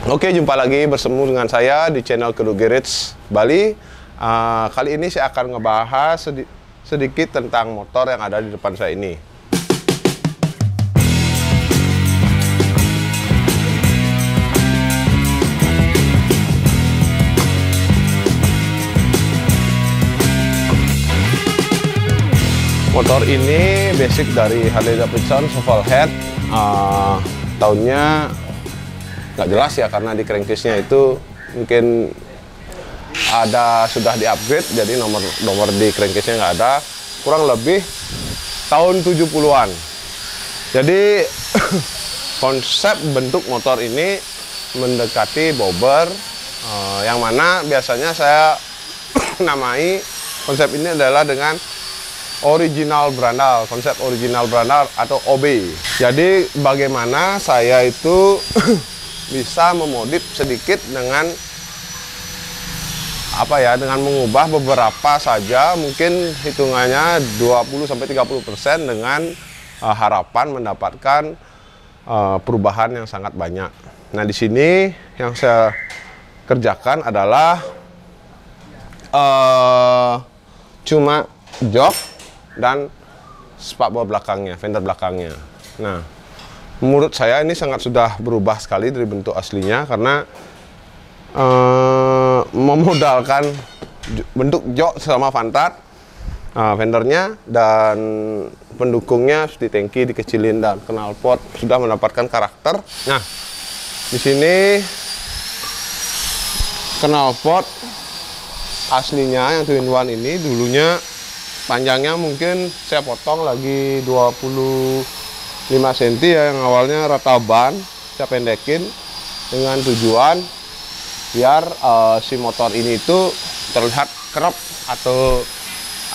Oke, jumpa lagi bersemu dengan saya di channel Kedu Garage Bali. Kali ini saya akan ngebahas sedikit tentang motor yang ada di depan saya ini. Motor ini basic dari Harley Davidson Shovel Head. Tahunnya nggak jelas ya, karena di crankcase-nya itu mungkin sudah di-upgrade, jadi nomor di crankcase-nya nggak ada. Kurang lebih tahun 70-an. Jadi konsep bentuk motor ini mendekati bobber, yang mana biasanya saya namai konsep ini adalah dengan original brandal, konsep original brandal atau OB. Jadi bagaimana saya itu bisa memodif sedikit dengan dengan mengubah beberapa saja, mungkin hitungannya 20-30% dengan harapan mendapatkan perubahan yang sangat banyak. Nah, di sini yang saya kerjakan adalah cuma jok dan spakbor belakangnya, fender belakangnya. Nah, menurut saya ini sudah berubah sekali dari bentuk aslinya, karena memodalkan bentuk jok sama vantat, fendernya dan pendukungnya seperti tangki dikecilin dan knalpot sudah mendapatkan karakter. Nah, di sini knalpot aslinya yang twin one ini dulunya panjangnya mungkin saya potong lagi 25 cm ya, yang awalnya rata ban saya pendekin dengan tujuan biar si motor ini itu terlihat kerap atau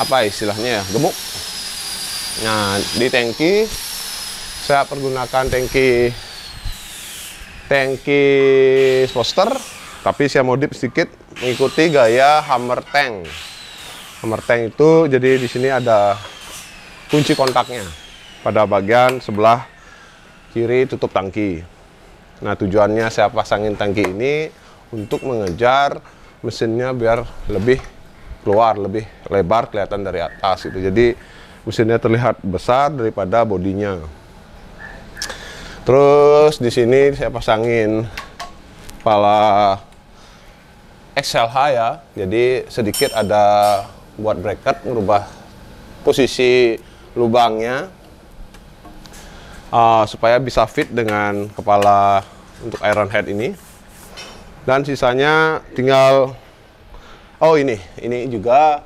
apa istilahnya ya, gemuk. Nah, di tangki saya pergunakan tangki Sposter, tapi saya modif sedikit mengikuti gaya Hammer Tank. Hammer Tank itu jadi di sini ada kunci kontaknya pada bagian sebelah kiri tutup tangki. Nah, tujuannya saya pasangin tangki ini untuk mengejar mesinnya biar lebih keluar, lebih lebar kelihatan dari atas gitu. Jadi mesinnya terlihat besar daripada bodinya. Terus di sini saya pasangin kepala XLH ya. Jadi sedikit ada buat bracket, merubah posisi lubangnya supaya bisa fit dengan kepala untuk iron head ini. Dan sisanya tinggal ini juga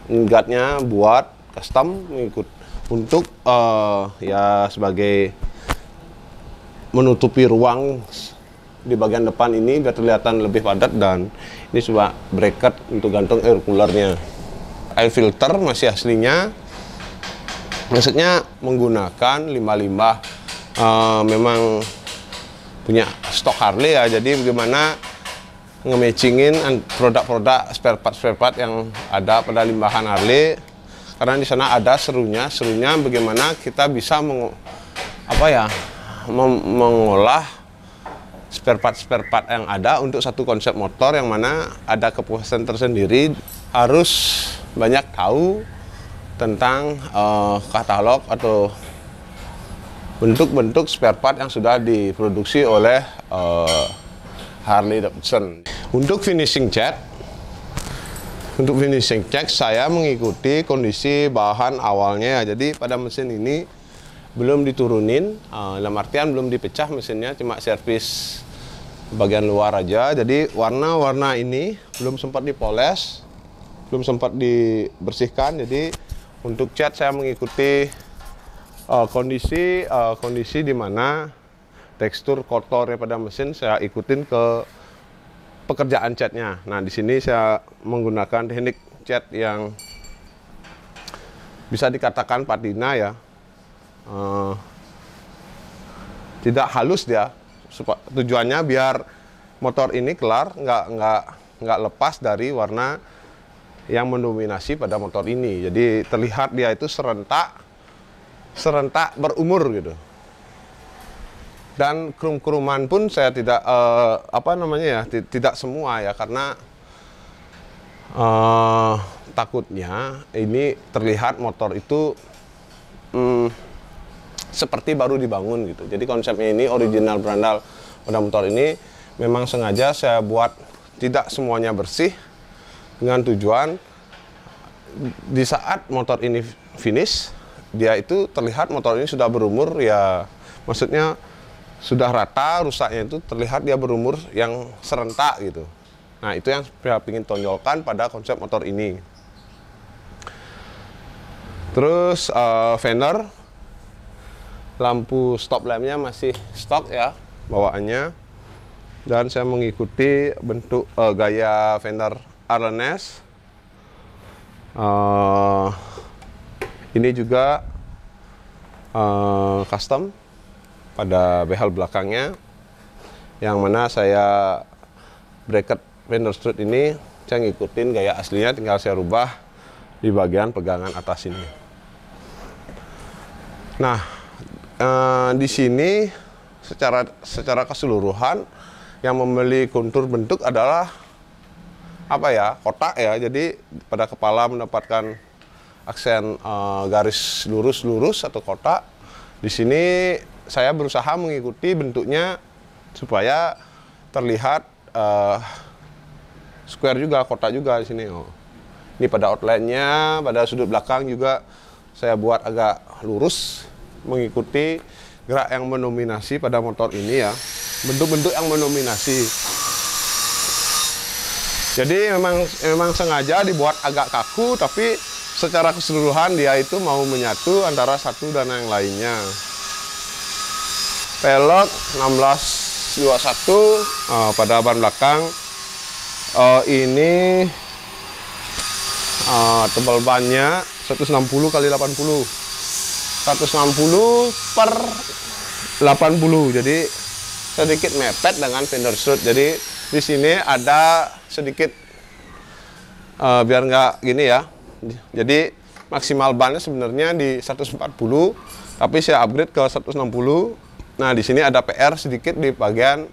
guardnya buat custom mengikut untuk ya sebagai menutupi ruang di bagian depan ini biar kelihatan lebih padat, dan ini coba bracket untuk gantung air coolernya. Air filter masih aslinya, maksudnya menggunakan limbah-limbah memang punya stok Harley ya. Jadi bagaimana nge-matchingin produk-produk spare part yang ada pada limbahan Harley, karena di sana ada serunya bagaimana kita bisa mengolah spare part yang ada untuk satu konsep motor, yang mana ada kepuasan tersendiri. Harus banyak tahu tentang katalog atau bentuk-bentuk spare part yang sudah diproduksi oleh Harley Davidson. Untuk finishing check saya mengikuti kondisi bahan awalnya. Jadi pada mesin ini belum diturunin, dalam artian belum dipecah mesinnya, cuma servis bagian luar aja. Jadi warna ini belum sempat dipoles, belum sempat dibersihkan. Jadi untuk cat saya mengikuti kondisi di mana tekstur kotornya pada mesin saya ikutin ke pekerjaan catnya. Nah, di sini saya menggunakan teknik cat yang bisa dikatakan patina ya. Tidak halus dia, tujuannya biar motor ini kelar, nggak lepas dari warna yang mendominasi pada motor ini. Jadi terlihat dia itu serentak berumur gitu. Dan krum-kruman pun saya tidak tidak semua ya, karena takutnya ini terlihat motor itu seperti baru dibangun gitu. Jadi konsepnya ini original berandal pada motor ini memang sengaja saya buat tidak semuanya bersih, dengan tujuan di saat motor ini finish, dia itu terlihat motor ini sudah berumur ya, maksudnya sudah rata rusaknya, itu terlihat dia berumur yang serentak gitu. Nah, itu yang saya ingin tonjolkan pada konsep motor ini. Terus fender, lampu stop lampnya masih stok ya bawaannya, dan saya mengikuti bentuk gaya fender Arlenes. Ini juga custom pada behel belakangnya, yang mana saya bracket fender strut ini saya ngikutin gaya aslinya, tinggal saya rubah di bagian pegangan atas ini. Nah, di sini secara keseluruhan yang membeli kontur bentuk adalah kotak ya. Jadi pada kepala mendapatkan aksen garis lurus atau kotak. Di sini saya berusaha mengikuti bentuknya supaya terlihat square juga, kotak juga di sini. Ini pada outline-nya, pada sudut belakang juga saya buat agak lurus, mengikuti gerak yang mendominasi pada motor ini ya. Bentuk-bentuk yang mendominasi. Jadi memang sengaja dibuat agak kaku, tapi secara keseluruhan dia itu mau menyatu antara satu dan yang lainnya. Pelek 1621 pada ban belakang. Ini tebal bannya 160 kali 80. 160 per 80. Jadi sedikit mepet dengan fender strut. Jadi di sini ada sedikit biar nggak gini ya. Jadi maksimal bannya sebenarnya di 140, tapi saya upgrade ke 160. Nah, di sini ada PR sedikit di bagian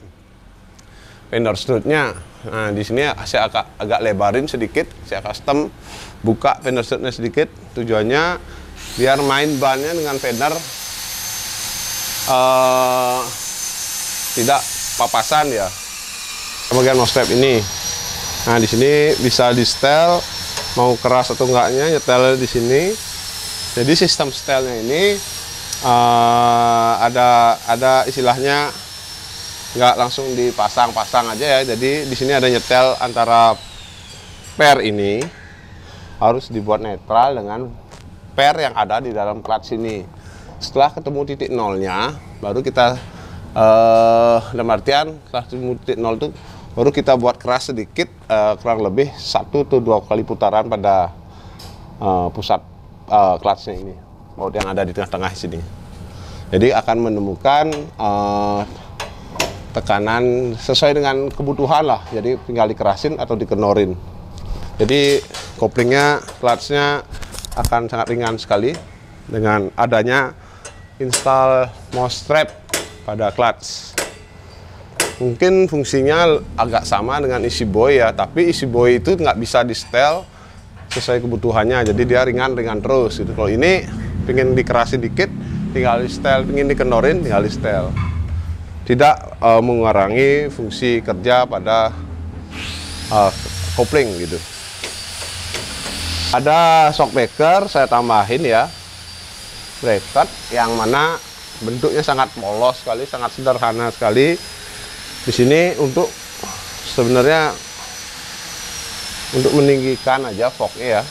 fender strutnya. Nah, di sini saya agak lebarin sedikit, saya custom buka fender strutnya sedikit. Tujuannya biar main bannya dengan fender tidak papasan ya. Bagian mousetrap ini. Nah, di sini bisa di setel mau keras atau enggaknya, nyetel di sini. Jadi sistem setelnya ini ada istilahnya, nggak langsung dipasang-pasang aja ya. Jadi di sini ada nyetel antara pair ini harus dibuat netral dengan pair yang ada di dalam clutch ini. Setelah ketemu titik nolnya, baru kita dalam artian setelah ketemu titik nol itu baru kita buat keras sedikit, kurang lebih 1 atau 2 kali putaran pada pusat clutchnya ini, baut yang ada di tengah-tengah sini. Jadi akan menemukan tekanan sesuai dengan kebutuhan lah. Jadi tinggal dikerasin atau dikenorin. Jadi koplingnya, clutchnya akan sangat ringan sekali dengan adanya install mousetrap pada clutch. Mungkin fungsinya agak sama dengan easy boy ya, tapi easy boy itu nggak bisa di setel sesuai kebutuhannya, jadi dia ringan terus gitu. Kalau ini pengen dikerasin dikit, tinggal di setel, pengen dikenorin, tinggal di setel. Tidak mengurangi fungsi kerja pada kopling gitu. Ada shockbreaker saya tambahin ya, bracket yang mana bentuknya sangat polos sekali, sangat sederhana sekali. Di sini untuk sebenarnya untuk meninggikan aja forknya ya.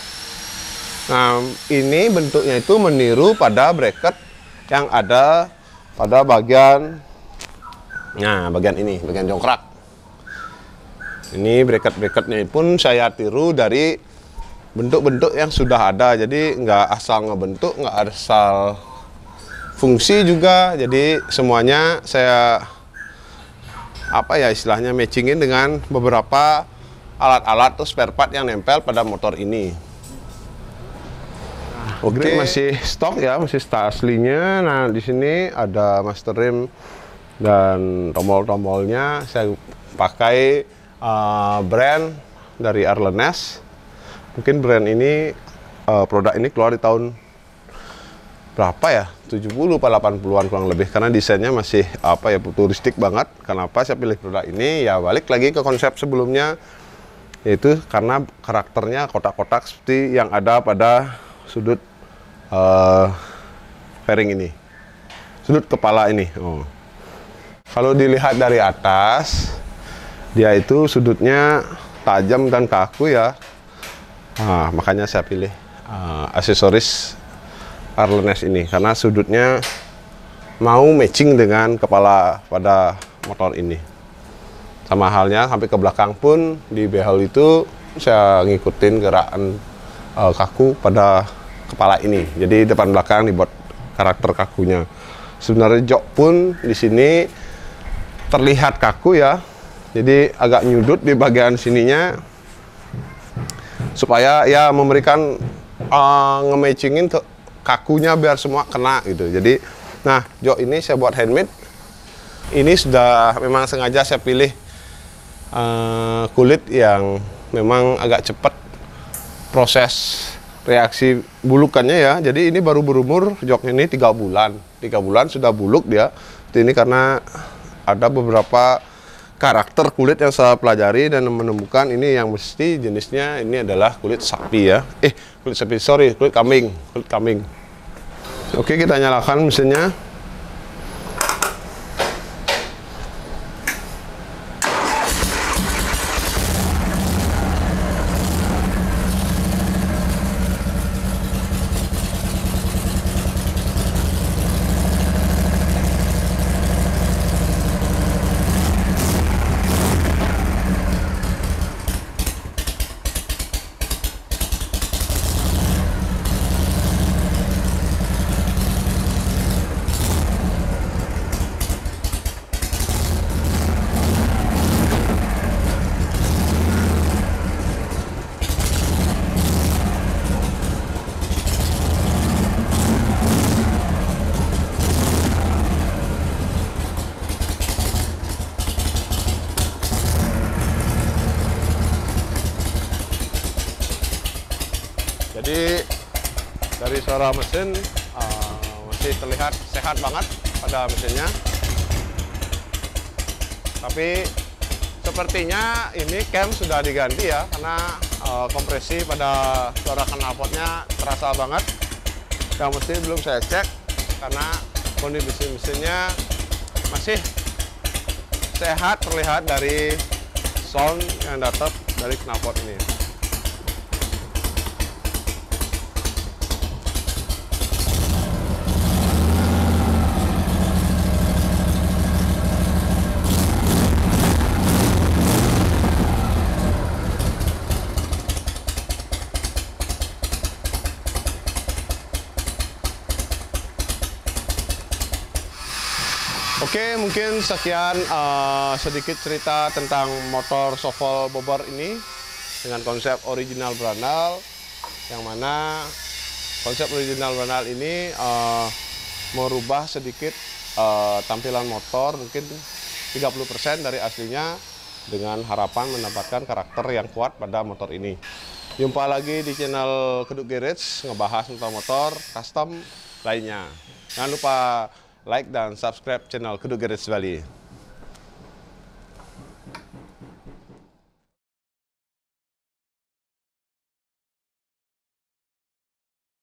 Nah, ini bentuknya itu meniru pada bracket yang ada pada bagian ini, bagian jongkrak. Ini bracket-bracketnya pun saya tiru dari bentuk-bentuk yang sudah ada. Jadi nggak asal ngebentuk, nggak asal fungsi juga. Jadi semuanya saya istilahnya matchingin dengan beberapa alat-alat atau spare part yang nempel pada motor ini. Oke, masih stok ya, masih stok aslinya. Nah, di sini ada master rim Dan tombol-tombolnya saya pakai brand dari Arlenes. Mungkin brand ini produk ini keluar di tahun berapa ya, 70 atau 80-an kurang lebih, karena desainnya masih apa ya, futuristik banget. Kenapa saya pilih produk ini? Ya balik lagi ke konsep sebelumnya, yaitu karena karakternya kotak-kotak seperti yang ada pada sudut fairing ini, sudut kepala ini. Kalau dilihat dari atas, dia itu sudutnya tajam dan kaku ya. Nah, makanya saya pilih aksesoris Arlenes ini, karena sudutnya mau matching dengan kepala pada motor ini. Sama halnya sampai ke belakang pun di behel itu saya ngikutin gerakan kaku pada kepala ini. Jadi depan belakang dibuat karakter kakunya. Sebenarnya jok pun di sini terlihat kaku ya. Jadi agak nyudut di bagian sininya supaya ya memberikan nge-matchingin ke kakunya biar semua kena gitu. Jadi, nah jok ini saya buat handmade. Ini sudah memang sengaja saya pilih kulit yang memang agak cepat proses reaksi bulukannya ya. Jadi ini baru berumur jok ini 3 bulan. 3 bulan sudah buluk dia. Ini karena ada beberapa karakter kulit yang saya pelajari dan menemukan ini yang mesti jenisnya ini adalah kulit sapi ya. Kulit sapi, sorry, kulit kambing. Kulit kambing. Oke, kita nyalakan mesinnya. Jadi dari suara mesin masih terlihat sehat banget pada mesinnya. Tapi sepertinya ini cam sudah diganti ya, karena kompresi pada suara knalpotnya terasa banget. Yang mesti belum saya cek karena kondisi mesinnya masih sehat, terlihat dari sound yang datang dari knalpot ini. Oke, mungkin sekian sedikit cerita tentang motor Shuffle Bobber ini dengan konsep original Brandal, yang mana konsep original Brandal ini merubah sedikit tampilan motor, mungkin 30% dari aslinya, dengan harapan mendapatkan karakter yang kuat pada motor ini. Jumpa lagi di channel Keduk Garage, ngebahas tentang motor custom lainnya. Jangan lupa like dan subscribe channel Keduk Garage Bali.